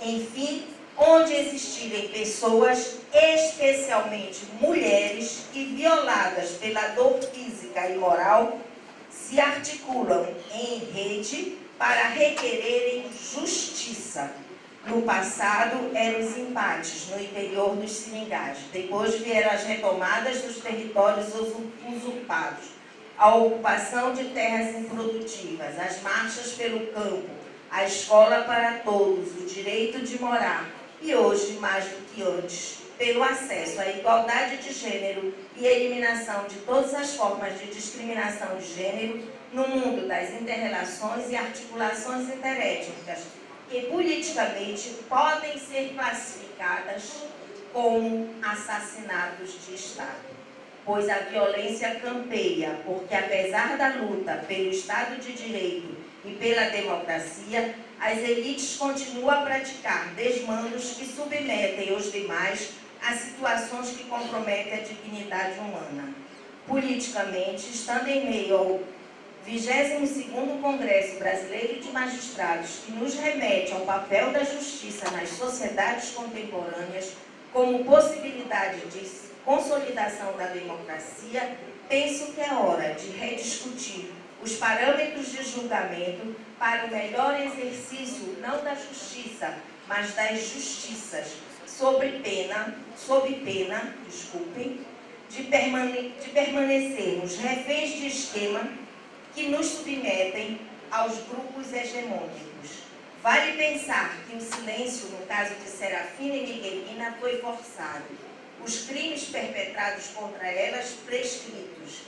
Enfim, onde existirem pessoas, especialmente mulheres, e violadas pela dor física e moral, se articulam em rede para requererem justiça. No passado, eram os embates no interior dos seringais. Depois vieram as retomadas dos territórios usurpados, a ocupação de terras improdutivas, as marchas pelo campo, a escola para todos, o direito de morar. E hoje, mais do que antes, pelo acesso à igualdade de gênero e eliminação de todas as formas de discriminação de gênero no mundo das inter-relações e articulações interétnicas, que politicamente podem ser classificadas como assassinatos de Estado. Pois a violência campeia, porque apesar da luta pelo Estado de Direito e pela democracia, as elites continuam a praticar desmandos que submetem os demais a situações que comprometem a dignidade humana. Politicamente, estando em meio ao 22º Congresso Brasileiro de Magistrados, que nos remete ao papel da justiça nas sociedades contemporâneas como possibilidade de consolidação da democracia, penso que é hora de rediscutir os parâmetros de julgamento para o melhor exercício não da justiça, mas das justiças, sob pena, de permanecermos reféns de esquema que nos submetem aos grupos hegemônicos. Vale pensar que o silêncio, no caso de Serafina e Miguelina, foi forçado. Os crimes perpetrados contra elas prescritos.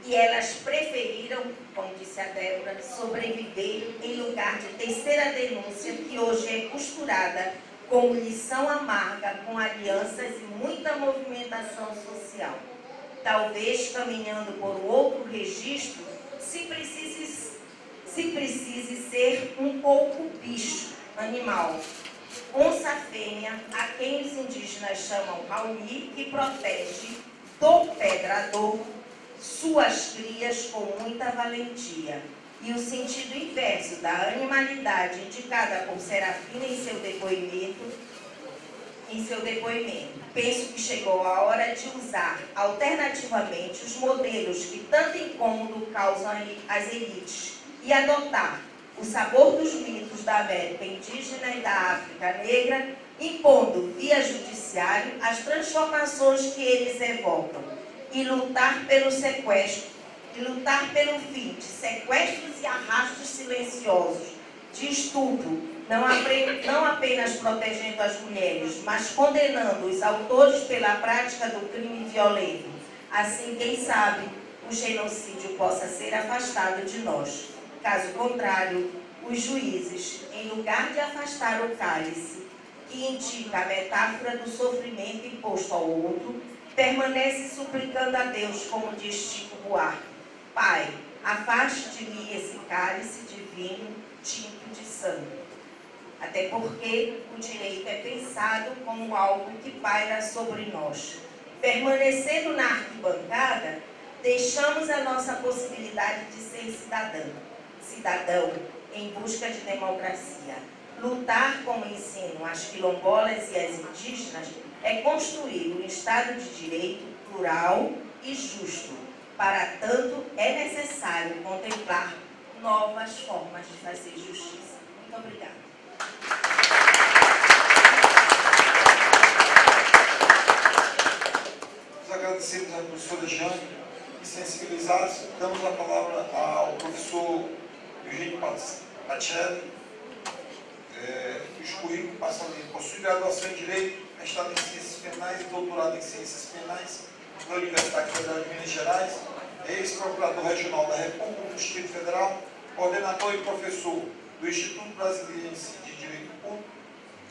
E elas preferiram, como disse a Débora, sobreviver em lugar de terceira denúncia, que hoje é costurada como lição amarga, com alianças e muita movimentação social. Talvez, caminhando por um outro registro, se precise ser um pouco bicho, animal. Onça fêmea, a quem os indígenas chamam Raoni, que protege do predador suas crias com muita valentia. E o sentido inverso da animalidade indicada por Serafina em seu depoimento. Penso que chegou a hora de usar alternativamente os modelos que tanto incômodo causam às elites e adotar o sabor dos mitos da América indígena e da África negra, impondo via judiciário as transformações que eles evocam e lutar pelo sequestro, e lutar pelo fim de sequestros e arrastos silenciosos, de estupro, não apenas protegendo as mulheres, mas condenando os autores pela prática do crime violento. Assim, quem sabe, o genocídio possa ser afastado de nós. Caso contrário, os juízes, em lugar de afastar o cálice, que indica a metáfora do sofrimento imposto ao outro, permanece suplicando a Deus, como diz Chico Buarque: Pai, afaste de mim esse cálice divino tinto de sangue. Até porque o direito é pensado como algo que paira sobre nós. Permanecendo na arquibancada, deixamos a nossa possibilidade de ser cidadão em busca de democracia. Lutar, como ensinam as quilombolas e as indígenas, é construir um Estado de direito plural e justo. Para tanto, é necessário contemplar novas formas de fazer justiça. Muito obrigada. Nós agradecemos à professora Jane e, sensibilizados, damos a palavra ao professor Eugênio Pacelli, cujo currículo passa ali. Possui graduação em Direito, mestrado em Ciências Penais e doutorado em Ciências Penais na Universidade Federal de Minas Gerais, é ex-procurador regional da República do Distrito Federal, coordenador e professor do Instituto Brasileiro de Direito Público.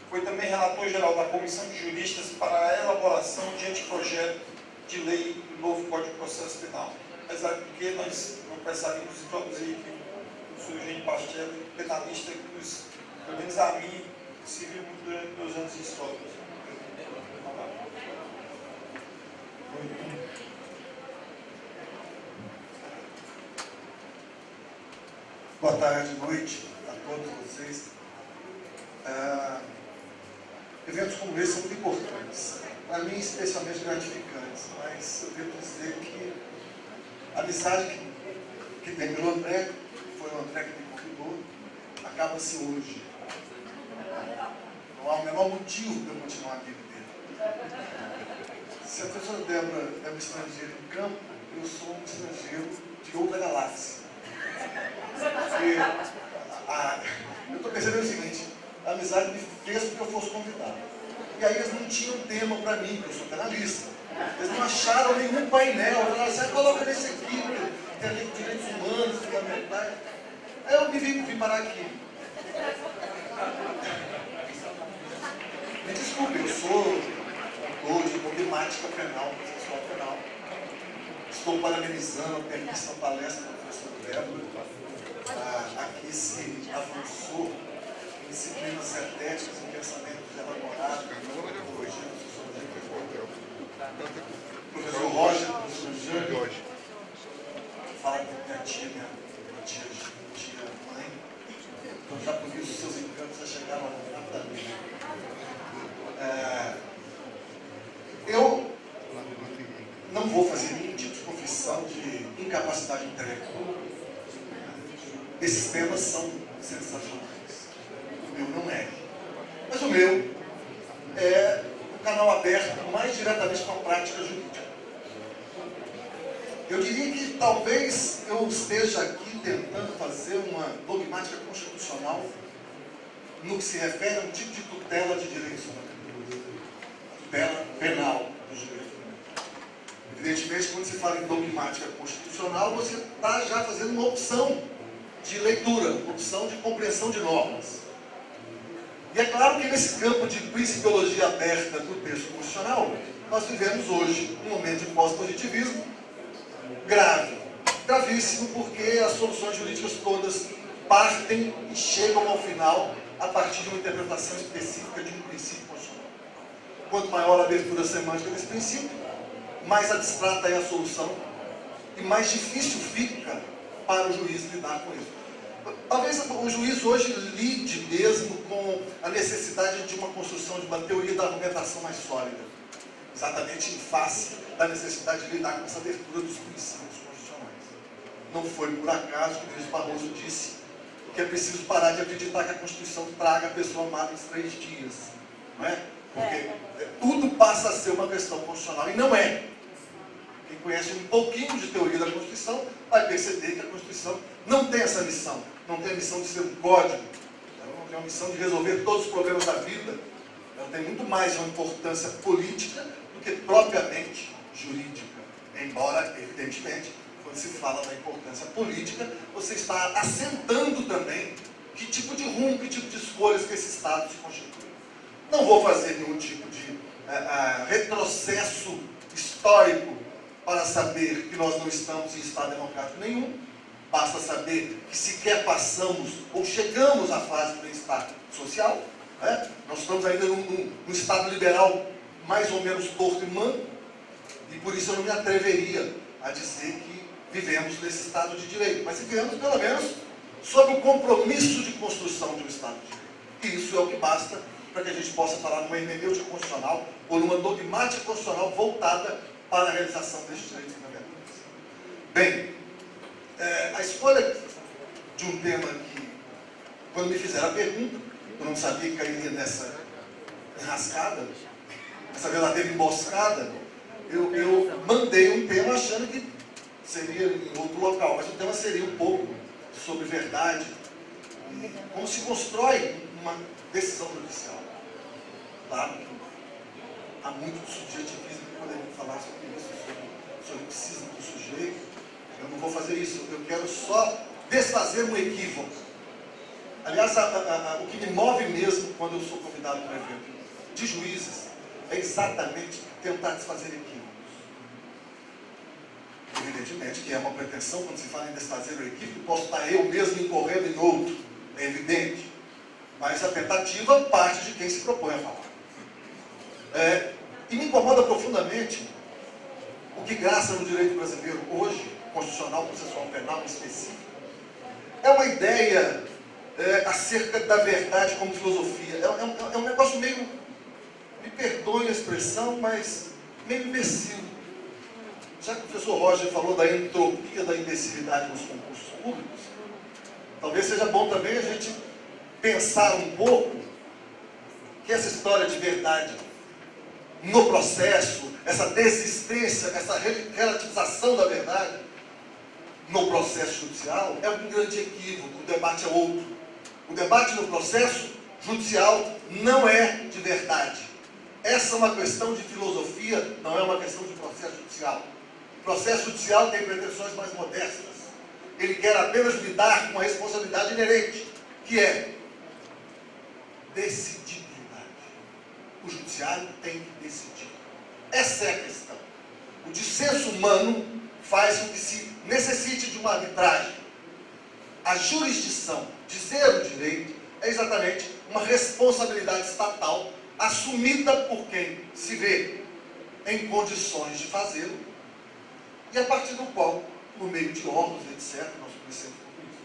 Foi também relator geral da Comissão de Juristas para a elaboração de anteprojeto de lei do novo Código de Processo Penal. Apesar de que nós não precisaríamos introduzir aqui o professor Eugênio Pacelli, penalista que nos, pelo menos a mim, serviu muito durante meus anos de história. Boa tarde, noite a todos vocês. Eventos como esse são muito importantes, para mim especialmente gratificantes, mas eu devo dizer que a amizade que tem pelo André, foi o André que me convidou, acaba-se hoje. Não há o menor motivo para eu continuar amigo dele. Se a professora Débora é uma estrangeira em campo, eu sou um estrangeiro de outra galáxia. Porque eu estou percebendo o seguinte, a amizade me fez porque eu fosse convidado. E aí eles não tinham tema para mim, porque eu sou penalista. Eles não acharam nenhum painel. Falaram assim, coloca nesse aqui, tem a lei de direitos humanos, fundamentais. Aí eu me vim parar aqui. Me desculpe, eu sou autor de dogmática penal, processual penal. Estou parabenizando a belíssima palestra do professor Débora. Aqui se avançou em disciplinas estéticas, em pensamentos elaborados, metodologia, professor Roger, professor Jânio, fala com minha tia mãe, então já por isso os seus encantos já chegaram rapidamente. Eu não vou fazer nenhum tipo de confissão de incapacidade intelectual. Esses temas são sensacionais. O meu não é. Mas o meu é um canal aberto mais diretamente com a prática jurídica. Eu diria que talvez eu esteja aqui tentando fazer uma dogmática constitucional no que se refere a um tipo de tutela de direitos humanos. Tutela penal dos direitos humanos. Evidentemente, quando se fala em dogmática constitucional, você está já fazendo uma opção de leitura, uma opção de compreensão de normas. E é claro que nesse campo de principiologia aberta do texto constitucional, nós vivemos hoje um momento de pós-positivismo grave, gravíssimo, porque as soluções jurídicas todas partem e chegam ao final a partir de uma interpretação específica de um princípio constitucional. Quanto maior a abertura semântica desse princípio, mais abstrata é a solução e mais difícil fica para o juiz lidar com isso. Talvez o juiz hoje lide mesmo com a necessidade de uma construção de uma teoria da argumentação mais sólida, exatamente em face da necessidade de lidar com essa abertura dos princípios constitucionais. Não foi por acaso que o ministro Barroso disse que é preciso parar de acreditar que a Constituição traga a pessoa amada em 3 dias. Não é? Porque tudo passa a ser uma questão constitucional, e não é. Quem conhece um pouquinho de teoria da Constituição vai perceber que a Constituição não tem essa missão. Não tem a missão de ser um código. Ela não tem a missão de resolver todos os problemas da vida. Ela tem muito mais uma importância política do que propriamente jurídica. Embora, evidentemente, quando se fala da importância política, você está assentando também que tipo de rumo, que tipo de escolhas que esse Estado se constitui. Não vou fazer nenhum tipo de retrocesso histórico para saber que nós não estamos em Estado democrático nenhum. Basta saber que sequer passamos ou chegamos à fase do Estado social. Né? Nós estamos ainda num Estado liberal mais ou menos torto e manco, e por isso eu não me atreveria a dizer que vivemos nesse Estado de Direito, mas vivemos pelo menos sob o compromisso de construção de um Estado de Direito. E isso é o que basta para que a gente possa falar numa hermenêutica constitucional ou numa dogmática constitucional voltada para a realização destes direitos fundamentais. Bem, a escolha de um tema que, quando me fizeram a pergunta, eu não sabia que cairia nessa enrascada, essa verdadeira emboscada, eu mandei um tema achando que seria em outro local, mas o tema seria um pouco sobre verdade e como se constrói uma decisão judicial. Tá? Há muito subjetivismo que poderia falar sobre isso, sobre o psiquismo do sujeito. Eu não vou fazer isso, eu quero só desfazer um equívoco. Aliás, o que me move mesmo quando eu sou convidado para um evento de juízes é exatamente tentar desfazer equívocos. Evidentemente que é uma pretensão, quando se fala em desfazer o equívoco, posso estar eu mesmo incorrendo em outro, é evidente. Mas a tentativa parte de quem se propõe a falar. E me incomoda profundamente o que graça no direito brasileiro hoje, constitucional, processual penal específico, é uma ideia acerca da verdade como filosofia. É um negócio meio perdoem a expressão, mas meio imbecil. Já que o professor Roger falou da entropia da imbecilidade nos concursos públicos, talvez seja bom também a gente pensar um pouco que essa história de verdade no processo, essa desistência, essa relativização da verdade no processo judicial é um grande equívoco. O debate é outro. O debate no processo judicial não é de verdade. Essa é uma questão de filosofia, não é uma questão de processo judicial. O processo judicial tem pretensões mais modestas. Ele quer apenas lidar com a responsabilidade inerente, que é decidibilidade. O judiciário tem que decidir. Essa é a questão. O dissenso humano faz com que se necessite de uma arbitragem. A jurisdição, dizer o direito, é exatamente uma responsabilidade estatal assumida por quem se vê em condições de fazê-lo e a partir do qual, por meio de órgãos, etc., nós conhecemos tudo isso,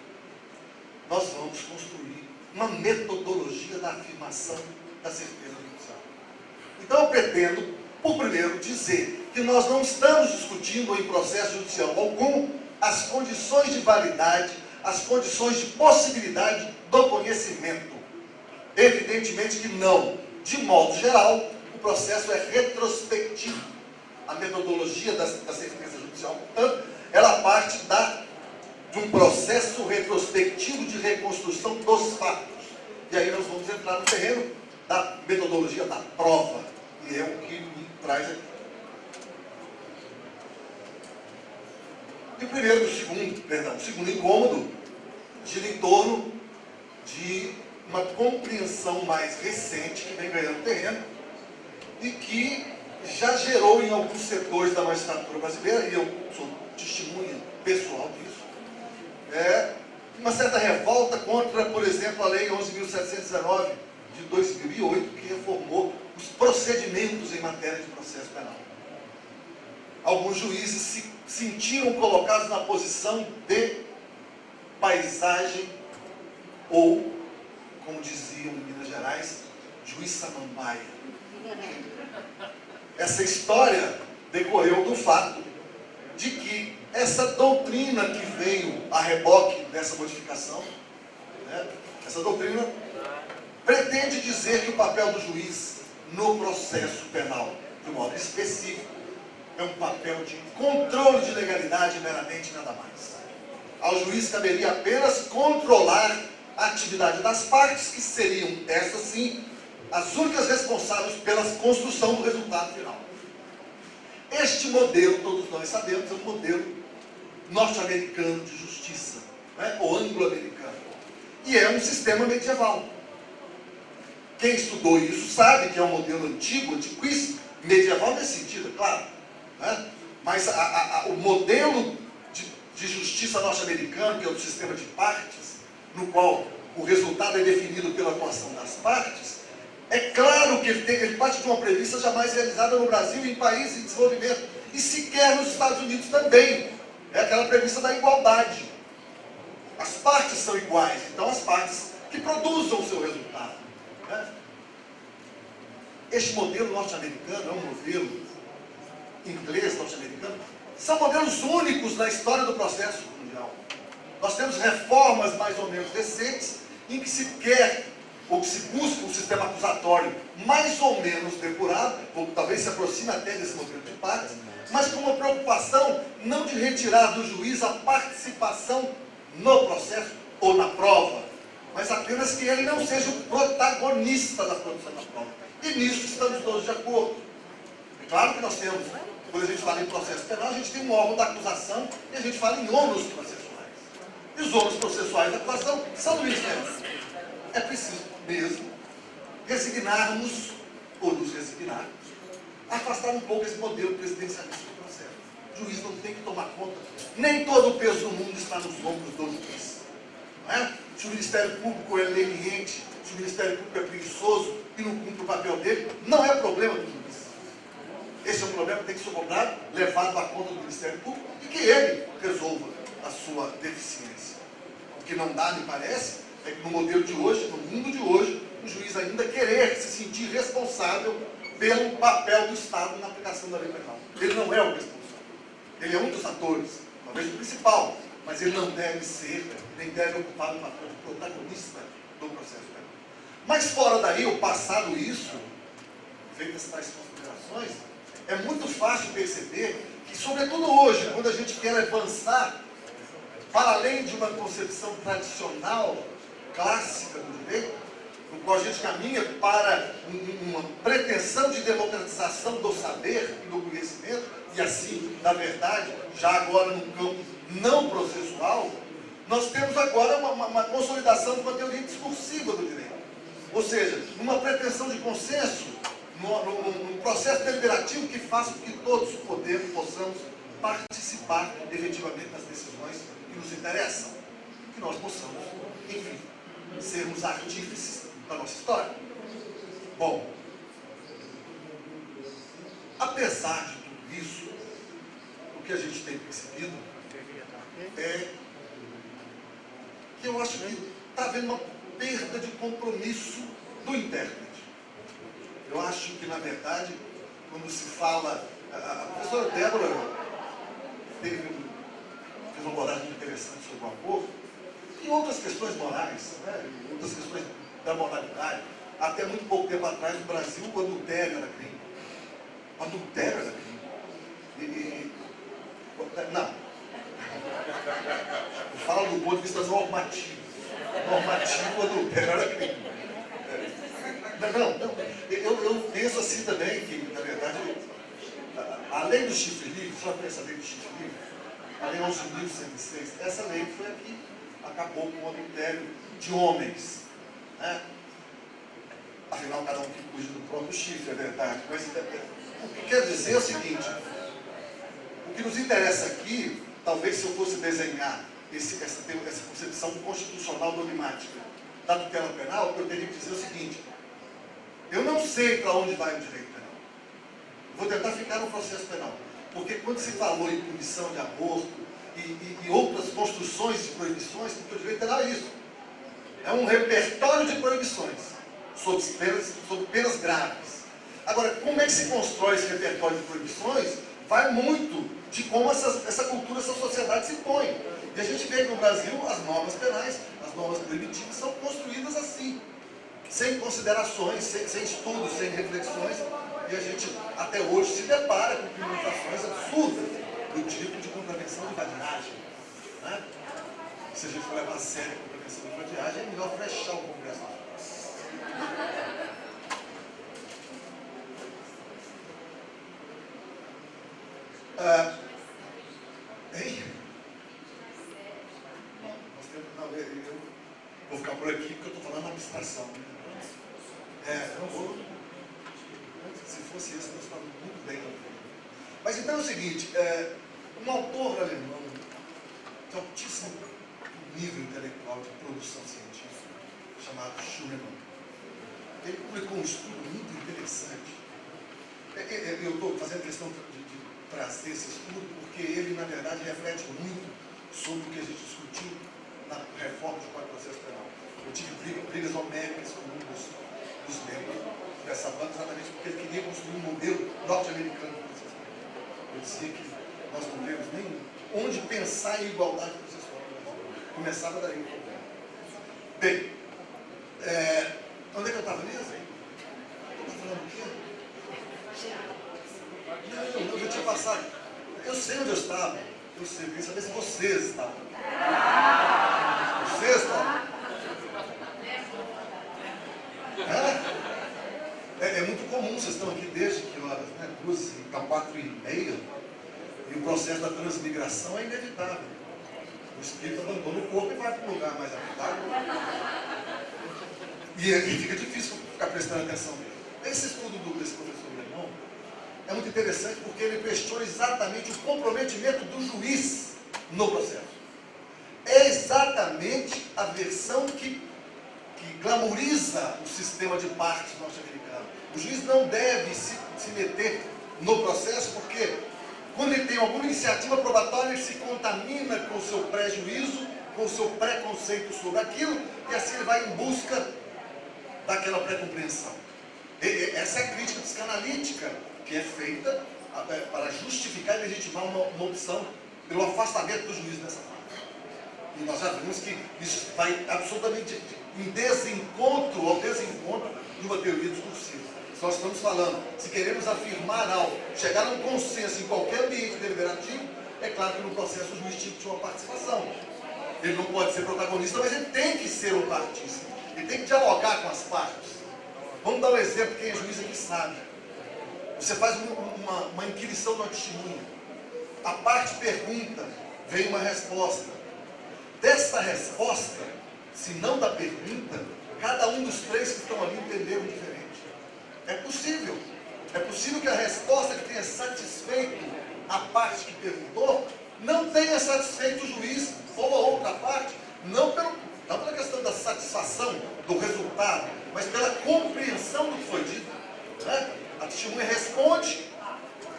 nós vamos construir uma metodologia da afirmação da certeza judicial. Então eu pretendo, por primeiro, dizer que nós não estamos discutindo em processo judicial algum as condições de validade, as condições de possibilidade do conhecimento. Evidentemente que não. De modo geral, o processo é retrospectivo. A metodologia da certeza judicial, portanto, ela parte de um processo retrospectivo de reconstrução dos fatos. E aí nós vamos entrar no terreno da metodologia da prova, e é o que me traz aqui. E o segundo incômodo gira em torno de uma compreensão mais recente que vem ganhando terreno e que já gerou em alguns setores da magistratura brasileira, e eu sou testemunha pessoal disso, uma certa revolta contra, por exemplo, a Lei 11.719 de 2008, que reformou os procedimentos em matéria de processo penal. Alguns juízes se sentiram colocados na posição de paisagem ou, como diziam em Minas Gerais, juiz samambaia. Essa história decorreu do fato de que essa doutrina que veio a reboque dessa modificação, essa doutrina pretende dizer que o papel do juiz no processo penal, de modo específico, é um papel de controle de legalidade meramente e nada mais. Ao juiz caberia apenas controlar a atividade das partes, que seriam, essas sim, as únicas responsáveis pela construção do resultado final. Este modelo, todos nós sabemos, é um modelo norte-americano de justiça, ou anglo-americano. E é um sistema medieval. Quem estudou isso sabe que é um modelo antigo, antiquíssimo, medieval nesse sentido, é claro. Mas o modelo de justiça norte-americano, que é o sistema de partes, no qual o resultado é definido pela atuação das partes, é claro que ele parte de uma premissa jamais realizada no Brasil e em países em desenvolvimento, e sequer nos Estados Unidos também. É aquela premissa da igualdade. As partes são iguais, então as partes que produzam o seu resultado. Este modelo norte-americano é um modelo inglês, norte-americano, são modelos únicos na história do processo mundial. Nós temos reformas mais ou menos recentes em que se quer, ou que se busca um sistema acusatório mais ou menos depurado, ou talvez se aproxime até desse modelo de partes, mas com uma preocupação não de retirar do juiz a participação no processo ou na prova, mas apenas que ele não seja o protagonista da produção da prova. E nisso estamos todos de acordo. É claro que nós temos, quando a gente fala em processo penal, a gente tem um órgão da acusação e a gente fala em ônus processuais. E os ônus processuais da acusação são do Ministério. É preciso mesmo resignarmos, ou nos resignarmos, afastar um pouco esse modelo presidencialista do processo. O juiz não tem que tomar conta. Nem todo o peso do mundo está nos ombros do juiz. Não é? Se o Ministério Público é leniente, se o Ministério Público é preguiçoso e não cumpre o papel dele, não é problema do juiz. Esse é um problema que tem que ser cobrado, levado à conta do Ministério Público e que ele resolva a sua deficiência. O que não dá, me parece, é que no modelo de hoje, no mundo de hoje, o juiz ainda querer se sentir responsável pelo papel do Estado na aplicação da lei penal. Ele não é o responsável. Ele é um dos atores, talvez o principal, mas ele não deve ser, nem deve ocupar o papel de protagonista do processo penal. Mas fora daí, o passado isso, feitas tais considerações, é muito fácil perceber que, sobretudo hoje, quando a gente quer avançar para além de uma concepção tradicional, clássica do direito, no qual a gente caminha para uma pretensão de democratização do saber e do conhecimento, e assim, da verdade, já agora no campo não processual, nós temos agora uma consolidação de uma teoria discursiva do direito. Ou seja, uma pretensão de consenso, num processo deliberativo que faça com que todos possamos participar efetivamente das decisões que nos interessam, que nós possamos, enfim, sermos artífices da nossa história. Bom, apesar de tudo isso, o que a gente tem percebido é que eu acho que está havendo uma perda de compromisso do intérprete. Eu acho que, na verdade, quando se fala... A professora Débora fez uma abordagem interessante sobre o aborto e outras questões morais, né? Outras questões da moralidade. Até muito pouco tempo atrás, no Brasil, o adultério era crime. O adultério era crime. Não. Eu falo do ponto de vista normativo. Normativo, o adultério era crime. Eu penso assim também, que, na verdade, além do chifre livre, só pensa a lei do chifre livre, a lei 11.106, essa lei foi a que acabou com o adultério de homens. Né? Afinal, cada um que cuida do próprio chifre, é verdade. Mas o que quer dizer é o seguinte: o que nos interessa aqui, talvez se eu fosse desenhar essa concepção constitucional dogmática da tutela penal, eu teria que dizer o seguinte: eu não sei para onde vai o direito penal. Vou tentar ficar no processo penal. Porque quando se falou em punição de aborto e outras construções de proibições, porque o direito penal é isso. É um repertório de proibições, sob penas graves. Agora, como é que se constrói esse repertório de proibições? Vai muito de como essa cultura, essa sociedade se impõe. E a gente vê que no Brasil as normas penais, as normas proibitivas são construídas assim, sem considerações, sem estudos, sem reflexões, e a gente até hoje se depara com criminalizações absurdas do tipo de contravenção de vadiagem. Né? Se a gente for levar a sério a contravenção de vadiagem, é melhor fechar o Congresso. Eu vou ficar por aqui porque eu estou falando abstração. Não vou. Se fosse isso, nós estávamos muito bem. Mas então é o seguinte: um autor alemão de altíssimo nível intelectual de produção científica, chamado Schumann, ele publicou um estudo muito interessante. Eu estou fazendo questão de trazer esse estudo porque ele, na verdade, reflete muito sobre o que a gente discutiu na reforma do Código de Processo Penal. Eu tive brigas homéricas com um dos membros dessa banda, exatamente porque ele queria construir um modelo norte-americano de processo penal. Eu dizia que nós não temos nem onde pensar em igualdade processual. Começava daí o problema. Bem, onde é que eu estava mesmo? Eu estava falando o quê? Não, eu já tinha passado. Eu sei onde eu estava. Eu sei, eu queria saber se vocês estavam. Vocês estavam? É muito comum, vocês estão aqui desde que horas? Né? 4h30, e o processo da transmigração é inevitável. O espírito abandona o corpo e vai para um lugar mais agradável. E fica difícil ficar prestando atenção nele. Esse estudo desse professor alemão é muito interessante porque ele questiona exatamente o comprometimento do juiz no processo. É exatamente a versão que glamoriza o sistema de partes norte-americano. O juiz não deve se meter no processo porque, quando ele tem alguma iniciativa probatória, ele se contamina com o seu prejuízo, com o seu preconceito sobre aquilo, e assim ele vai em busca daquela pré-compreensão. Essa é a crítica psicanalítica que é feita para justificar e legitimar uma opção pelo afastamento do juiz dessa forma. E nós já vimos que isso vai absolutamente em desencontro ao desencontro de uma teoria discursiva. Se nós estamos falando, se queremos afirmar algo, chegar a um consenso em qualquer ambiente deliberativo, é claro que no processo o juiz tinha que ter uma participação. Ele não pode ser protagonista, mas ele tem que ser um partícipe. Ele tem que dialogar com as partes. Vamos dar um exemplo, quem é juiz aqui sabe. Você faz uma inquirição de uma testemunha. A parte pergunta, vem uma resposta. Dessa resposta, se não da pergunta, cada um dos três que estão ali entenderam diferente. É possível. É possível que a resposta que tenha satisfeito a parte que perguntou, não tenha satisfeito o juiz ou a outra parte, não pela questão da satisfação do resultado, mas pela compreensão do que foi dito. Né? A testemunha responde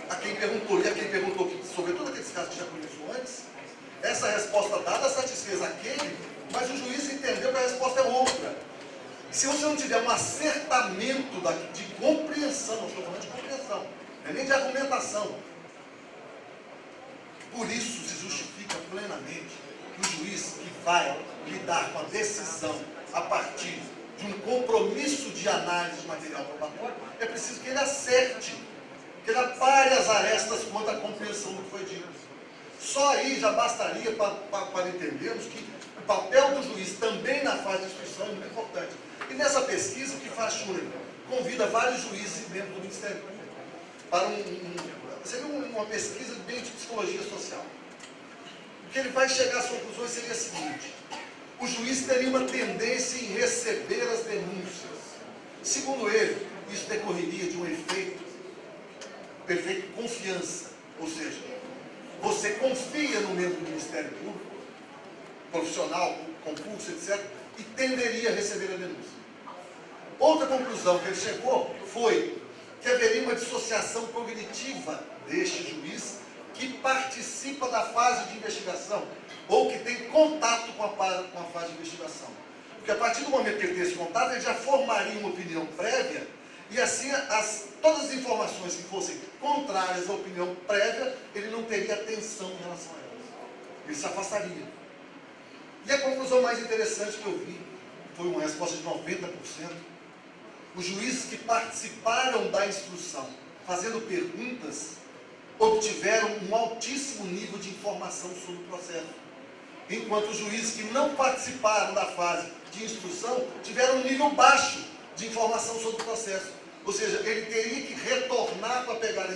a quem perguntou, e a quem perguntou, sobretudo aqueles casos que já conheceu antes, essa resposta dada satisfez aquele, mas o juiz entendeu que a resposta é outra. Se você não tiver um acertamento de compreensão, não estou falando de compreensão, não é nem de argumentação, por isso se justifica plenamente que o juiz que vai lidar com a decisão a partir de um compromisso de análise de material probatório, é preciso que ele acerte, que ele apare as arestas quanto à compreensão do que foi dito. Só aí já bastaria para entendermos que o papel do juiz também na fase de instrução é muito importante. E nessa pesquisa, o que faz Schuller? Convida vários juízes e membros do Ministério Público para seria uma pesquisa bem de psicologia social. O que ele vai chegar às conclusões seria a seguinte: o juiz teria uma tendência em receber as denúncias. Segundo ele, isso decorreria de um efeito confiança, ou seja, você confia no membro do Ministério Público, profissional, concurso, etc., e tenderia a receber a denúncia. Outra conclusão que ele chegou foi que haveria uma dissociação cognitiva deste juiz que participa da fase de investigação ou que tem contato com a fase de investigação. Porque a partir do momento que ele tem esse contato, ele já formaria uma opinião prévia e assim todas as informações que fossem contrárias à opinião prévia, ele não teria atenção em relação a elas. Ele se afastaria. E a conclusão mais interessante que eu vi foi uma resposta de 90%. Os juízes que participaram da instrução, fazendo perguntas, obtiveram um altíssimo nível de informação sobre o processo. Enquanto os juízes que não participaram da fase de instrução tiveram um nível baixo de informação sobre o processo. Ou seja, ele teria que retornar para pegar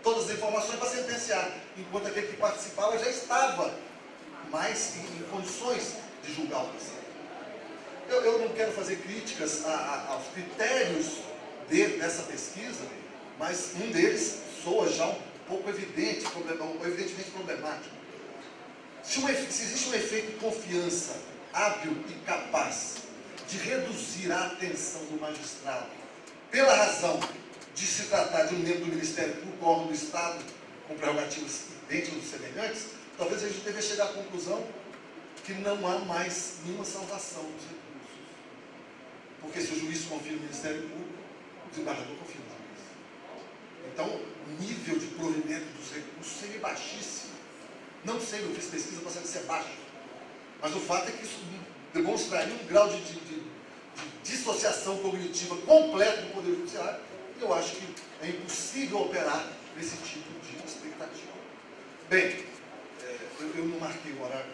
todas as informações para sentenciar, enquanto aquele que participava já estava mais em condições de julgar o processo. Eu não quero fazer críticas aos critérios dessa pesquisa, mas um deles soa já um pouco evidentemente problemático. Se existe um efeito de confiança hábil e capaz de reduzir a atenção do magistrado pela razão de se tratar de um membro do Ministério Público, órgão do Estado, com prerrogativas idênticas ou semelhantes, talvez a gente deva chegar à conclusão que não há mais nenhuma salvação dos recursos. Porque se o juiz confia no Ministério Público, o desembargador confia no juiz. Então, o nível de provimento dos recursos seria baixíssimo. Não sei, eu fiz pesquisa para saber se é baixo. Mas o fato é que isso demonstraria um grau de dissociação cognitiva completo do Poder Judiciário. E eu acho que é impossível operar nesse tipo de expectativa. Bem, eu não marquei o horário.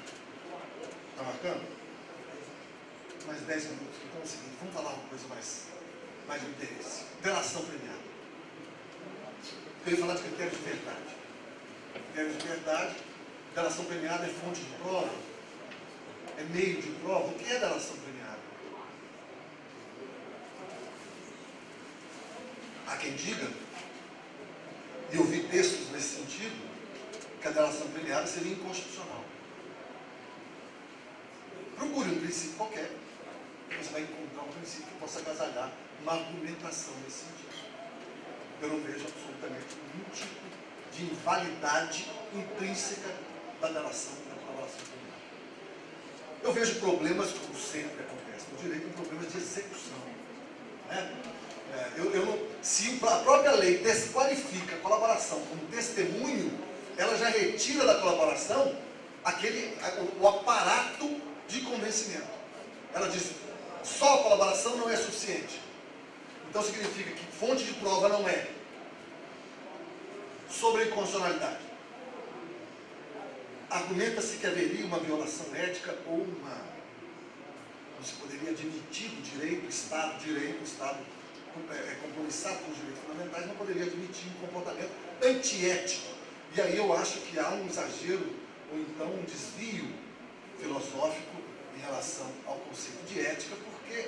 Está marcando? Mais 10 minutos. Então é o seguinte, vamos falar uma coisa mais de interesse. Delação premiada. Eu ia falar de critérios de verdade. Critérios de verdade, delação premiada é fonte de prova, é meio de prova. O que é delação premiada? Há quem diga, e eu vi textos nesse sentido, que a delação premiada seria inconstitucional. Procure um princípio qualquer, você vai encontrar um princípio que possa agasalhar uma argumentação nesse sentido. Eu não vejo absolutamente nenhum tipo de invalidade intrínseca da delação e da aprovação premiada. Eu vejo problemas, como sempre acontece no direito, problemas de execução. Né? Se a própria lei desqualifica a colaboração como testemunho, ela já retira da colaboração o aparato de convencimento. Ela diz, só a colaboração não é suficiente. Então significa que fonte de prova não é sobre a inconstitucionalidade. Argumenta-se que haveria uma violação ética ou não se poderia admitir o direito, o Estado compromissado com os direitos fundamentais, não poderia admitir um comportamento antiético. E aí eu acho que há um exagero, ou então um desvio filosófico em relação ao conceito de ética, porque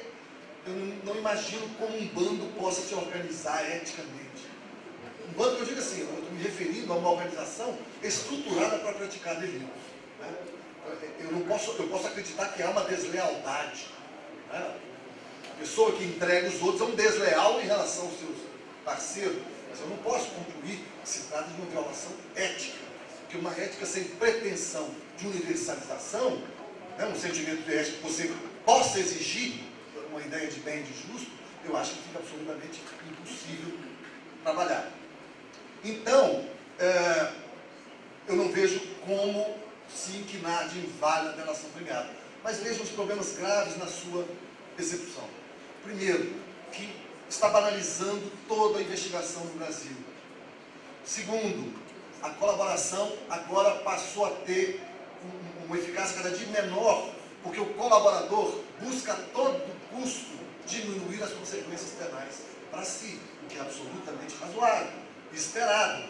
eu não imagino como um bando possa se organizar eticamente. Um bando, que eu digo assim, eu estou me referindo a uma organização estruturada para praticar delitos. Né? Eu posso acreditar que há uma deslealdade. Né? A pessoa que entrega os outros é um desleal em relação aos seus parceiros, mas eu não posso concluir que se trata de uma violação ética, porque uma ética sem pretensão de universalização, né, um sentimento de ética que você possa exigir uma ideia de bem e de justo, eu acho que fica absolutamente impossível trabalhar. Então, eu não vejo como se inquinar de inválido a delação premiada, mas vejo os problemas graves na sua execução. Primeiro, que está banalizando toda a investigação no Brasil. Segundo, a colaboração agora passou a ter uma eficácia cada dia menor, porque o colaborador busca a todo custo diminuir as consequências penais para si, o que é absolutamente razoável, esperado.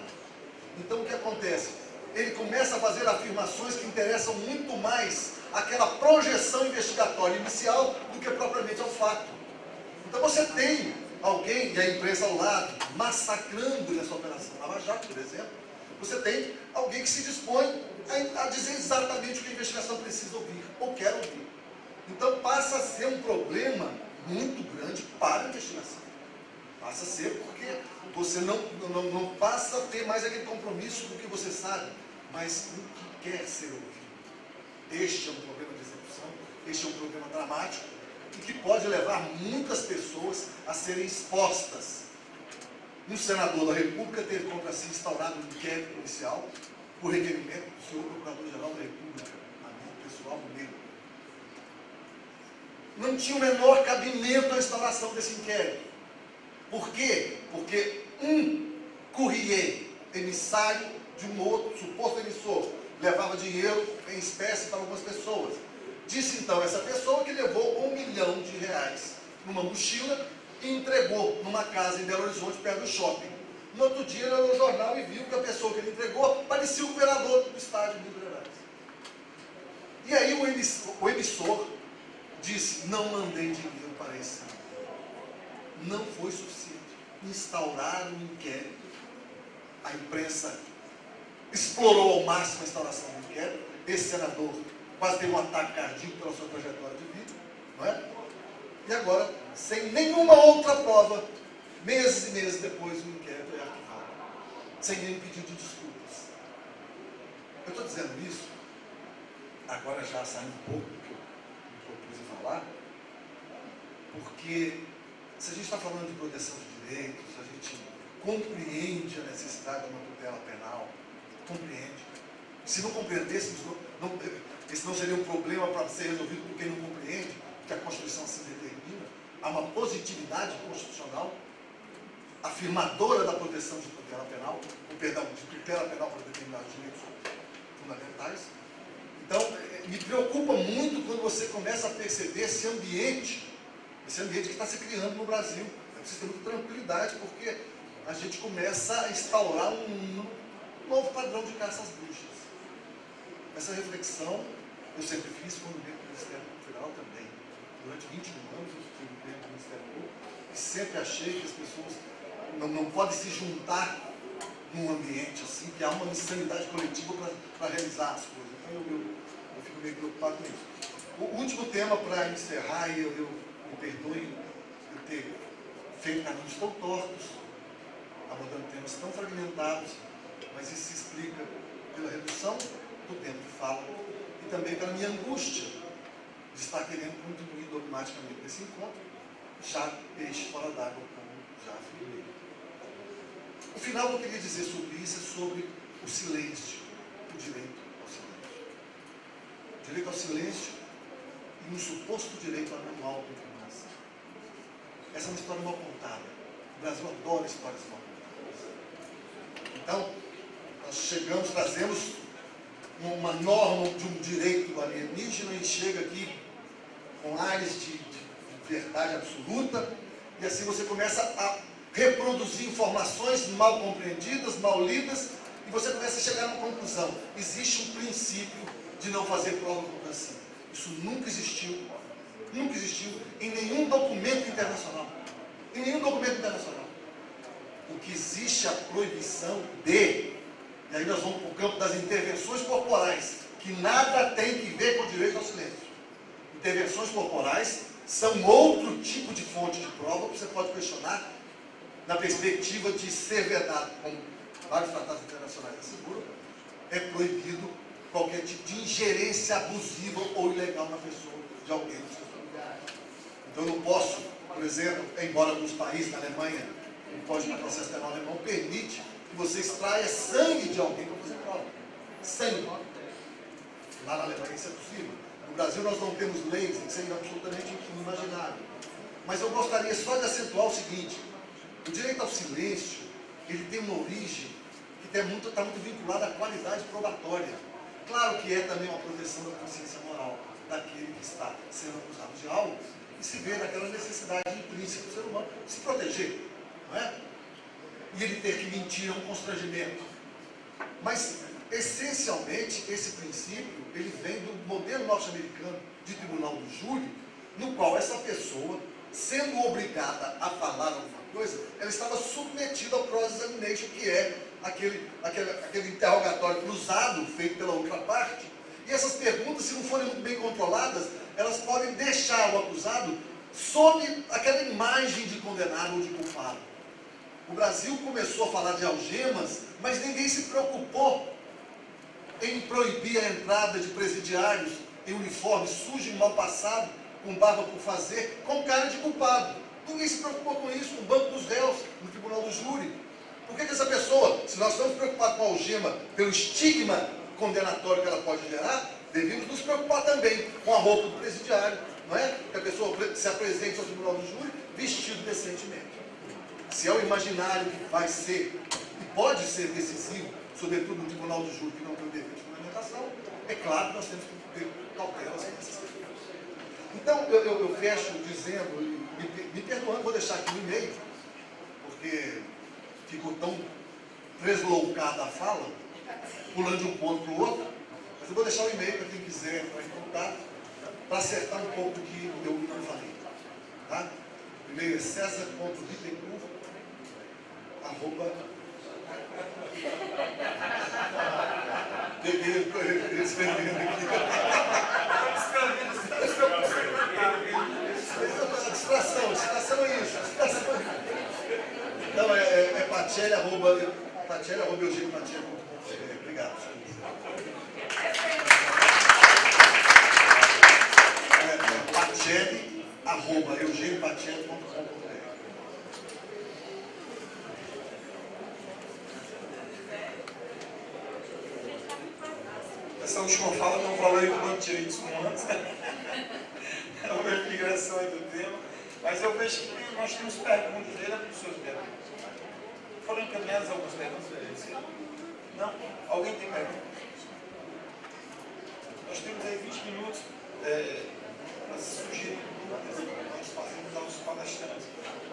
Então o que acontece? Ele começa a fazer afirmações que interessam muito mais àquela projeção investigatória inicial do que propriamente ao fato. Então você tem alguém, e a imprensa ao lado, massacrando essa operação Lava Jato, por exemplo, você tem alguém que se dispõe a dizer exatamente o que a investigação precisa ouvir, ou quer ouvir. Então passa a ser um problema muito grande para a investigação. Passa a ser porque você não passa a ter mais aquele compromisso do que você sabe, mas o que quer ser ouvido. Este é um problema de execução, este é um problema dramático, e que pode levar muitas pessoas a serem expostas. Um senador da República teve contra si instaurado um inquérito policial por requerimento do senhor Procurador-Geral da República, amigo pessoal do meu. Não tinha o menor cabimento a instauração desse inquérito. Por quê? Porque um courrier, emissário de um outro suposto emissor, levava dinheiro em espécie para algumas pessoas. Disse então essa pessoa que levou R$1 milhão numa mochila e entregou numa casa em Belo Horizonte, perto do shopping. No outro dia ele olhou no jornal e viu que a pessoa que ele entregou parecia o governador do estado de Minas Gerais. E aí o emissor disse, não mandei dinheiro para esse senador. Não foi suficiente. Instauraram um inquérito. A imprensa explorou ao máximo a instauração do inquérito. Esse senador quase teve um ataque cardíaco pela sua trajetória de vida, não é? E agora, sem nenhuma outra prova, meses e meses depois, o inquérito é arquivado, sem nenhum pedido de desculpas. Eu estou dizendo isso, agora já saindo um pouco do que eu propus a falar, porque se a gente está falando de proteção de direitos, a gente compreende a necessidade de uma tutela penal, compreende. Se não compreendêssemos, esse não seria um problema para ser resolvido por quem não compreende, que a Constituição assim determina. Há uma positividade constitucional afirmadora da proteção de tutela penal, de tutela penal para determinados direitos fundamentais. Então, me preocupa muito quando você começa a perceber esse ambiente que está se criando no Brasil. É preciso ter muita tranquilidade, porque a gente começa a instaurar um novo padrão de caça às bruxas. Essa reflexão eu sempre fiz quando dentro do Ministério Federal também. Durante 21 anos eu fui dentro do Ministério Público e sempre achei que as pessoas não podem se juntar num ambiente assim, que há uma insanidade coletiva para realizar as coisas. Então eu fico meio preocupado com isso. O último tema para encerrar, e eu me perdoe eu ter feito caminhos tão tortos, abordando temas tão fragmentados, mas isso se explica pela redução do tempo de fala e também pela minha angústia de estar querendo contribuir dogmaticamente nesse encontro, já peixe fora d'água, como já afirmei. O final que eu queria dizer sobre isso é sobre o silêncio, o direito ao silêncio. O direito ao silêncio e um suposto direito à não autoincriminação. Essa é uma história mal contada. O Brasil adora histórias mal contadas. Então, nós trazemos uma norma de um direito alienígena e chega aqui com áreas de verdade absoluta, e assim você começa a reproduzir informações mal compreendidas, mal lidas, e você começa a chegar a uma conclusão. Existe um princípio de não fazer prova contra si. Isso nunca existiu em nenhum documento internacional. Em nenhum documento internacional. O que existe é a proibição de, e aí nós vamos para o campo das intervenções corporais, que nada tem que ver com o direito ao silêncio. Intervenções corporais são outro tipo de fonte de prova que você pode questionar na perspectiva de ser vedado, como vários tratados internacionais asseguram, é proibido qualquer tipo de ingerência abusiva ou ilegal na pessoa de alguém dos seus familiares. Então eu não posso, por exemplo, embora alguns países, na Alemanha, o Código de Processo Penal alemão permite que você extraia sangue de alguém para fazer prova. Sangue. Lá na Alemanha isso é possível. No Brasil nós não temos leis, isso é absolutamente inimaginável. Mas eu gostaria só de acentuar o seguinte: o direito ao silêncio, ele tem uma origem que está muito vinculada à qualidade probatória. Claro que é também uma proteção da consciência moral daquele que está sendo acusado de algo e se vê naquela necessidade intrínseca do ser humano de se proteger, não é? E ele ter que mentir é um constrangimento. Mas, essencialmente, esse princípio, ele vem do modelo norte-americano de tribunal do júri, no qual essa pessoa, sendo obrigada a falar alguma coisa, ela estava submetida ao cross-examination, que é aquele interrogatório cruzado feito pela outra parte. E essas perguntas, se não forem muito bem controladas, elas podem deixar o acusado sob aquela imagem de condenado ou de culpado. O Brasil começou a falar de algemas, mas ninguém se preocupou em proibir a entrada de presidiários em uniforme sujo e mal passado, com barba por fazer, com cara de culpado. Ninguém se preocupou com isso, no banco dos réus, no tribunal do júri. Por que essa pessoa, se nós estamos preocupados com a algema, pelo estigma condenatório que ela pode gerar, devemos nos preocupar também com a roupa do presidiário, não é? Que a pessoa se apresente ao tribunal do júri vestido decentemente. Se é o imaginário que vai ser, e pode ser decisivo, sobretudo no tribunal do júri, que não tem o dever de fundamentação, é claro que nós temos que ter cautelas nessas questões. Então, eu fecho dizendo, me perdoando, vou deixar aqui no e-mail, porque ficou tão deslocada a fala, pulando de um ponto para o outro, mas eu vou deixar o e-mail para quem quiser entrar em contato, para acertar um pouco o que eu não falei. Tá? O e-mail é cesar.bittencourt. Peguei escrevendo aqui. Distração é isso. Então é Pacelli, Eugênio Pacelli. Obrigado. Pacelli, eugêniopacelli.com.br. Essa última fala não falei do Banco de Direitos Humanos, é uma migração aí do tema, mas eu vejo que nós temos perguntas dele, professor Ribeiro. Foram encaminhadas algumas perguntas? Não? Alguém tem perguntas? Nós temos aí 20 minutos para sugerir perguntas, nós fazemos aos palestrantes.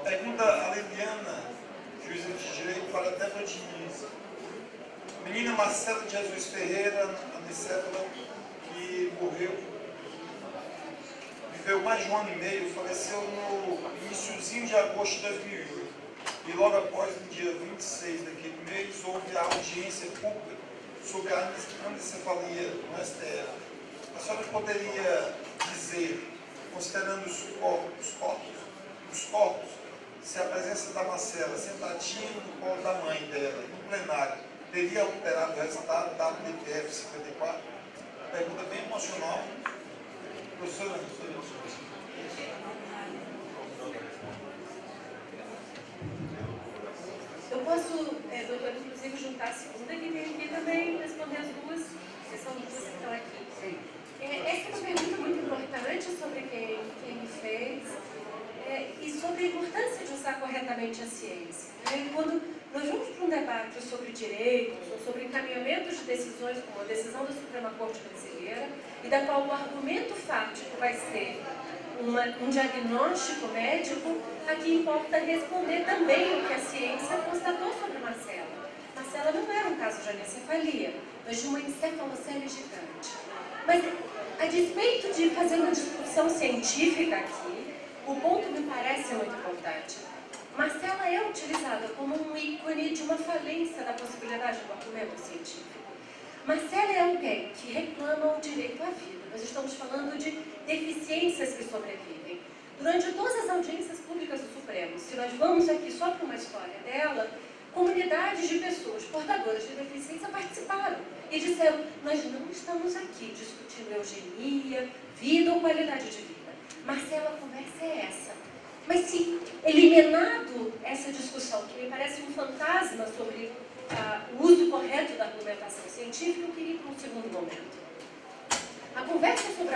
Pergunta a Liliana, juíza de direito, para Débora Diniz. Menina Marcela de Jesus Ferreira, anicéfala, que morreu, viveu mais de 1 ano e meio, faleceu no iniciozinho de agosto de 2008. E logo após, no dia 26 daquele mês, houve a audiência pública sobre a anencefalia no STF. A senhora poderia dizer, considerando os corpos, se a presença da Marcela sentadinha no colo da mãe dela, no plenário, teria alterado o resultado da DPF 54? Pergunta bem emocional. Professora, eu posso, doutora, inclusive, juntar a segunda, que tem aqui também responder as duas, que são duas que estão aqui. Essa é uma pergunta muito importante sobre quem me fez e sobre a importância de usar corretamente a ciência. Quando nós vamos para um debate sobre direitos ou sobre encaminhamentos de decisões, como a decisão da Suprema Corte Brasileira, e da qual o argumento fático vai ser um diagnóstico médico, aqui importa responder também o que a ciência constatou sobre Marcela. Marcela não era um caso de anencefalia, mas de uma encefalocele gigante. Mas, a despeito de fazer uma discussão científica aqui, o ponto me parece muito importante. Marcela é utilizada como um ícone de uma falência da possibilidade do argumento científico. Marcela é alguém que reclama o direito à vida. Nós estamos falando de deficiências que sobrevivem. Durante todas as audiências públicas do Supremo, se nós vamos aqui só para uma história dela, comunidades de pessoas portadoras de deficiência participaram e disseram: nós não estamos aqui discutindo eugenia, vida ou qualidade de vida. Marcela, a conversa é essa. Mas se eliminado essa discussão, que me parece um fantasma sobre o uso correto da argumentação científica, eu queria ir para um segundo momento. A conversa sobre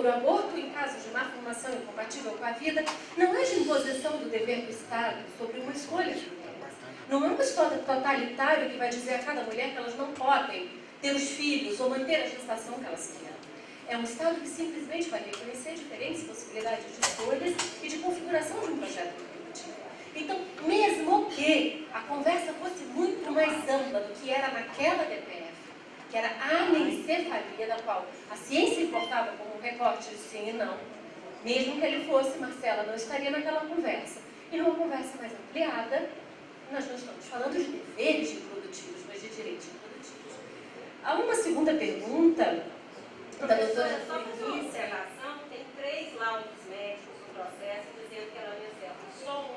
o aborto em casos de malformação incompatível com a vida, não é de imposição do dever do Estado sobre uma escolha de vida. Não é um Estado totalitário que vai dizer a cada mulher que elas não podem ter os filhos ou manter a gestação que elas querem. É um Estado que simplesmente vai reconhecer diferentes possibilidades de escolhas e de configuração de um projeto reprodutivo. Então, mesmo que a conversa fosse muito mais ampla do que era naquela DPF, que era a anencefalia, da qual a ciência importava como um recorte de sim e não, mesmo que ele fosse, Marcela não estaria naquela conversa. E numa conversa mais ampliada, nós não estamos falando de deveres reprodutivos, mas de direitos reprodutivos. Há uma segunda pergunta da doutora Só fazer uma observação, tem 3 laudos médicos no processo dizendo que ela não é certa. Só um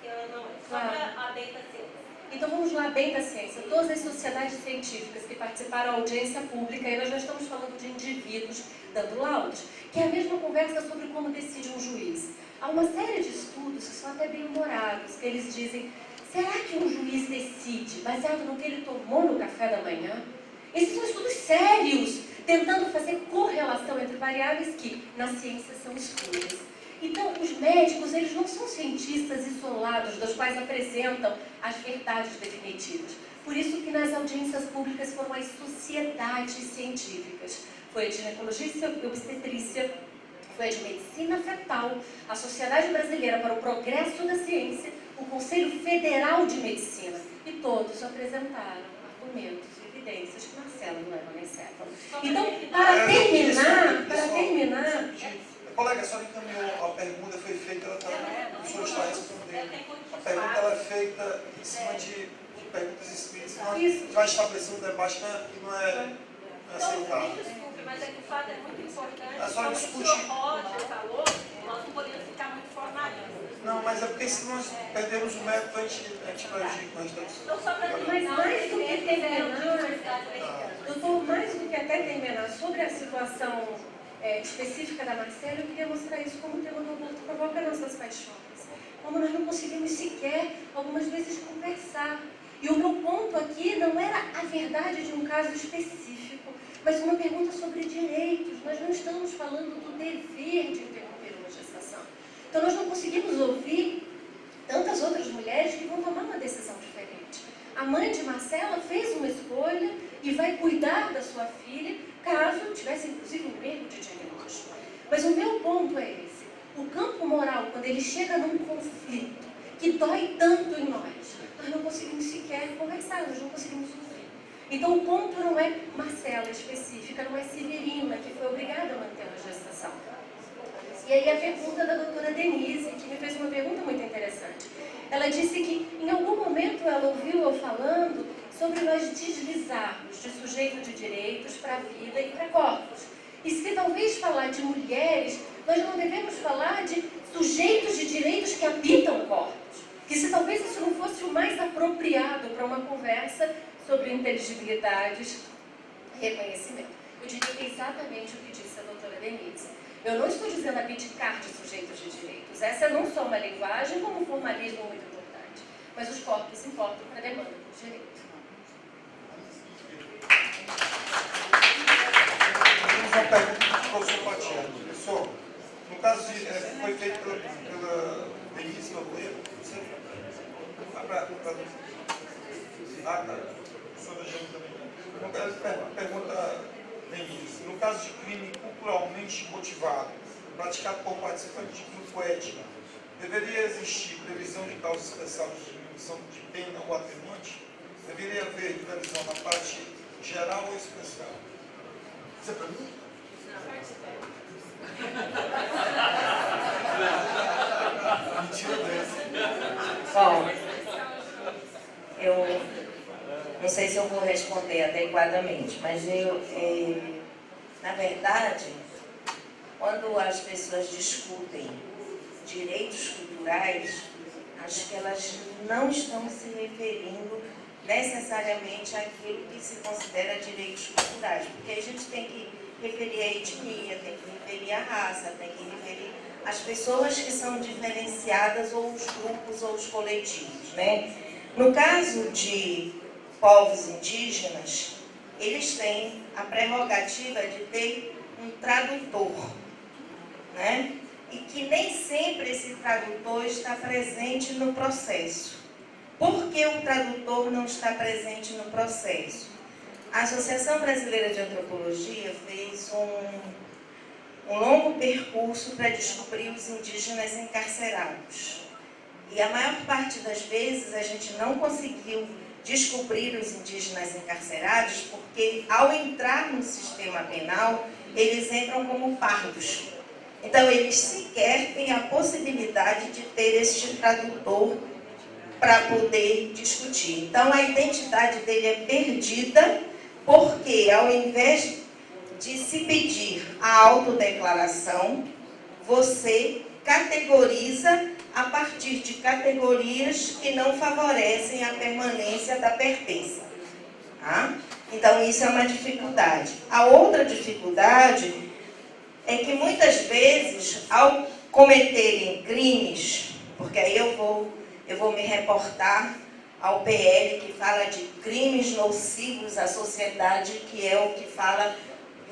que ela não é. Só para a bem da ciência. Então vamos lá, bem da ciência. Todas as sociedades científicas que participaram da audiência pública, e nós já estamos falando de indivíduos dando laudos, que é a mesma conversa sobre como decide um juiz. Há uma série de estudos que são até bem humorados, que eles dizem: será que um juiz decide baseado no que ele tomou no café da manhã? Esses são estudos sérios, tentando fazer correlação entre variáveis que, na ciência, são escuras. Então, os médicos, eles não são cientistas isolados, dos quais apresentam as verdades definitivas. Por isso que nas audiências públicas foram as sociedades científicas. Foi a de ginecologia e obstetrícia, foi a de medicina fetal, a Sociedade Brasileira para o Progresso da Ciência, o Conselho Federal de Medicina. E todos apresentaram argumentos e evidências que Marcela não era anencefalo. Então, para terminar... Colega, a senhora encaminhou, a pergunta foi feita, o senhor está respondendo. A pergunta ela é feita em cima de perguntas escritas, não vai estabelecer um debate que não é aceitável. Desculpe, mas é que o fato é muito importante. A senhora Como discute. o senhor Roger falou, nós não podemos ficar muito formalistas. Não, mas é porque se nós perdemos o método, a gente prejudica. Nós estamos... Então, só para Mas mais do que terminar, doutor, mais do que até terminar sobre a situação específica da Marcela, eu queria mostrar isso como o tema do aborto provoca nossas paixões. Como nós não conseguimos sequer, algumas vezes, conversar. E o meu ponto aqui não era a verdade de um caso específico, mas uma pergunta sobre direitos. Nós não estamos falando do dever de interromper uma gestação. Então nós não conseguimos ouvir tantas outras mulheres que vão tomar uma decisão diferente. A mãe de Marcela fez uma escolha e vai cuidar da sua filha, caso tivesse inclusive um erro de diagnóstico. Mas o meu ponto é esse. O campo moral, quando ele chega num conflito que dói tanto em nós não conseguimos sequer conversar, nós não conseguimos ouvir. Então o ponto não é Marcela específica, não é Severina, que foi obrigada a manter uma gestação. E aí a pergunta da doutora Denise, que me fez uma pergunta muito interessante. Ela disse que em algum momento ela ouviu eu falando sobre nós deslizarmos de sujeito de direitos para a vida e para corpos. E se talvez falar de mulheres, nós não devemos falar de sujeitos de direitos que habitam corpos. Que se talvez isso não fosse o mais apropriado para uma conversa sobre inteligibilidades e reconhecimento. Eu diria que é exatamente o que disse a doutora Denise. Eu não estou dizendo abdicar de sujeitos de direitos. Essa é não só uma linguagem, como um formalismo muito importante. mas os corpos importam para a demanda do direito. Uma pergunta do professor Patiano. Professor, no caso de, foi feito pela Denise Nogueira, você? Pergunta, Denise. No caso de crime culturalmente motivado, praticado por participantes de grupo étnico, deveria existir previsão de causa especial de diminuição de pena ou atenuante? Deveria haver previsão na parte geral ou especial? Isso é para mim? Mentira dessa. Bom, eu não sei se eu vou responder adequadamente, mas na verdade, quando as pessoas discutem direitos culturais, acho que elas não estão se referindo necessariamente àquilo que se considera direitos culturais, porque a gente tem que referir a etnia, tem que referir a raça, tem que referir as pessoas que são diferenciadas, ou os grupos, ou os coletivos, né? No caso de povos indígenas, eles têm a prerrogativa de ter um tradutor, né? E que nem sempre esse tradutor está presente no processo. Por que o tradutor não está presente no processo? A Associação Brasileira de Antropologia fez um longo percurso para descobrir os indígenas encarcerados. E a maior parte das vezes a gente não conseguiu descobrir os indígenas encarcerados porque, ao entrar no sistema penal, eles entram como pardos. Então, eles sequer têm a possibilidade de ter este tradutor para poder discutir. Então, a identidade dele é perdida porque, ao invés de se pedir a autodeclaração, você categoriza a partir de categorias que não favorecem a permanência da pertença. Tá? Então, isso é uma dificuldade. A outra dificuldade é que, muitas vezes, ao cometerem crimes, porque aí eu vou me reportar ao PL, que fala de crimes nocivos à sociedade, que é o que fala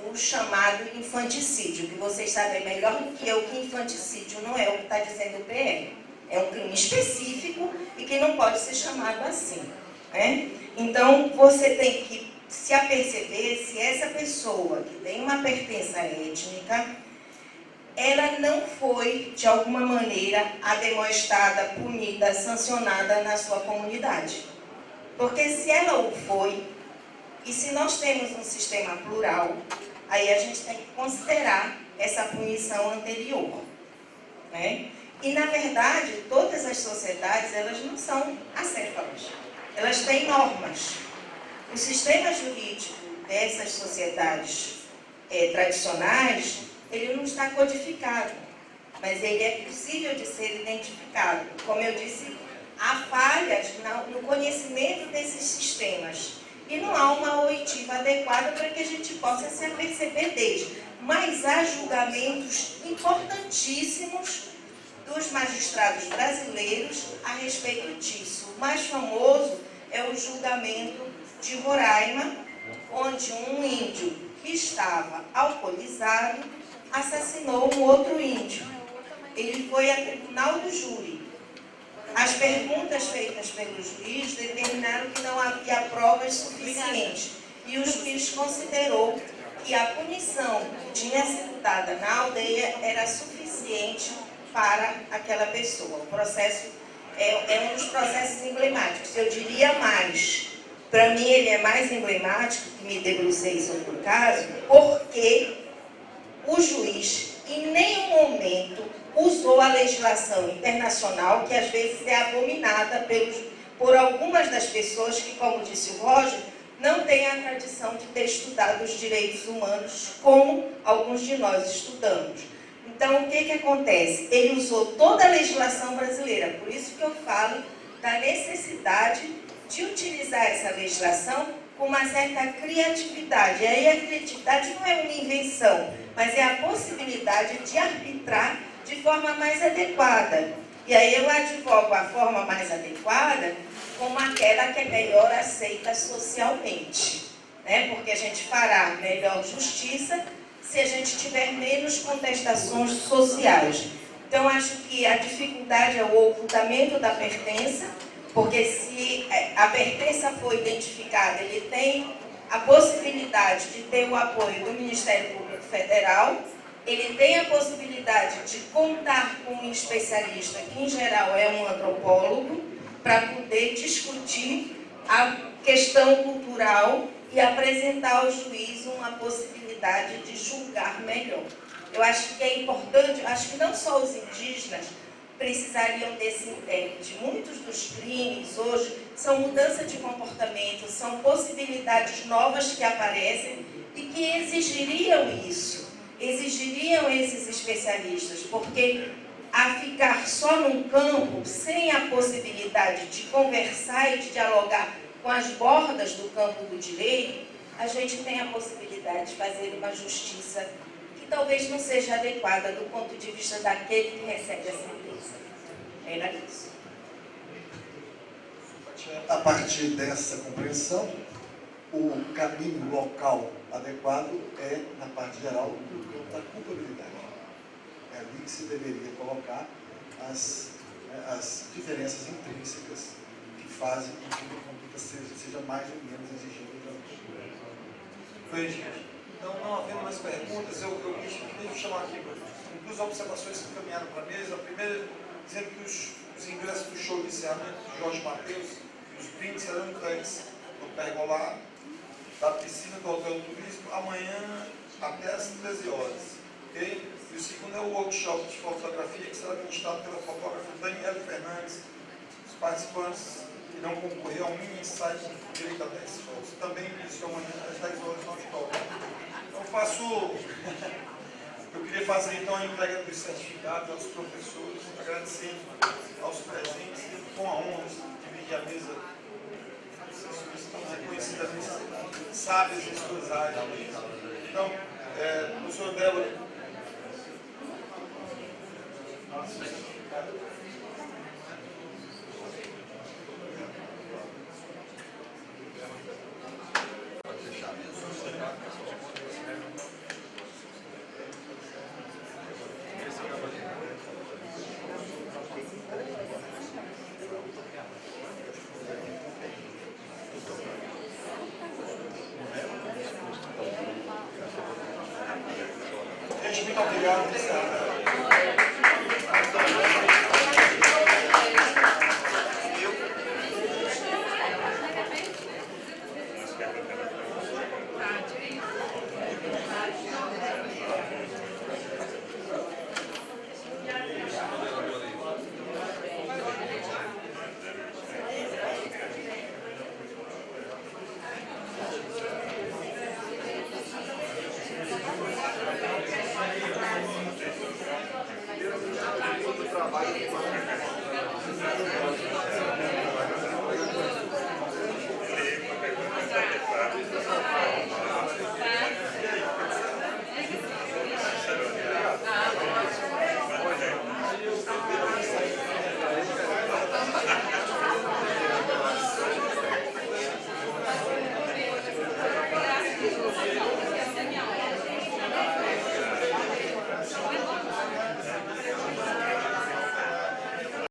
do chamado infanticídio, que vocês sabem melhor do que eu que infanticídio não é o que está dizendo o PL. É um crime específico e que não pode ser chamado assim, né? Então, você tem que se aperceber se essa pessoa que tem uma pertença étnica, ela não foi, de alguma maneira, ademoestada, punida, sancionada na sua comunidade. Porque se ela o foi, e se nós temos um sistema plural, aí a gente tem que considerar essa punição anterior, né? E, na verdade, todas as sociedades, elas não são acéfalas. Elas têm normas. O sistema jurídico dessas sociedades tradicionais, ele não está codificado, mas ele é possível de ser identificado. Como eu disse, há falhas no conhecimento desses sistemas. E não há uma oitiva adequada para que a gente possa se aperceber deles. Mas há julgamentos importantíssimos dos magistrados brasileiros a respeito disso. O mais famoso é o julgamento de Roraima, onde um índio que estava alcoolizado assassinou um outro índio. Ele foi a tribunal do júri. As perguntas feitas pelo juiz determinaram que não havia provas suficientes. E o juiz considerou que a punição que tinha sido dada na aldeia era suficiente para aquela pessoa. O processo é um dos processos emblemáticos. Eu diria mais. Para mim, ele é mais emblemático, que me debrucei sobre o caso, porque o juiz, em nenhum momento, usou a legislação internacional, que às vezes é abominada por algumas das pessoas que, como disse o Roger, não têm a tradição de ter estudado os direitos humanos como alguns de nós estudamos. Então, o que acontece? Ele usou toda a legislação brasileira, por isso que eu falo da necessidade de utilizar essa legislação com uma certa criatividade. E aí a criatividade não é uma invenção, mas é a possibilidade de arbitrar de forma mais adequada. E aí eu advogo a forma mais adequada como aquela que é melhor aceita socialmente, né? Porque a gente fará melhor justiça se a gente tiver menos contestações sociais. Então, acho que a dificuldade é o ocultamento da pertença, porque se a pertença for identificada, ele tem a possibilidade de ter o apoio do Ministério Público Federal, ele tem a possibilidade de contar com um especialista, que em geral é um antropólogo, para poder discutir a questão cultural e apresentar ao juiz uma possibilidade de julgar melhor. Eu acho que é importante, acho que não só os indígenas precisariam desse intérprete. Muitos dos crimes hoje são mudança de comportamento, são possibilidades novas que aparecem e que exigiriam isso, exigiriam esses especialistas, porque a ficar só num campo, sem a possibilidade de conversar e de dialogar com as bordas do campo do direito, a gente tem a possibilidade de fazer uma justiça que talvez não seja adequada do ponto de vista daquele que recebe a sentença. Era isso. A partir dessa compreensão, o caminho local adequado é, na parte geral, no campo da culpabilidade. É ali que se deveria colocar as diferenças intrínsecas que fazem com que uma conduta seja mais ou menos exigível. Foi, gente. Então, não havendo mais perguntas, eu queria chamar aqui duas observações que caminharam para a mesa. A primeira, dizendo que os ingressos do show de encerramento de Jorge Mateus e os brindes serão entregues no pergolar da piscina do Hotel Turismo amanhã até às 13 horas. Okay? E o segundo é o workshop de fotografia que será ministrado pela fotógrafa Daniela Fernandes. Os participantes irão concorrer a um mini ensaio com direito a 10 fotos. Também iniciou amanhã às 10 horas no auditório. Então eu queria fazer então a entrega dos certificados aos professores, agradecendo aos presentes, com a honra de dividir a mesa. Vocês estão reconhecidamente sábios em suas áreas. Então, professora Débora. Gente, muito obrigado.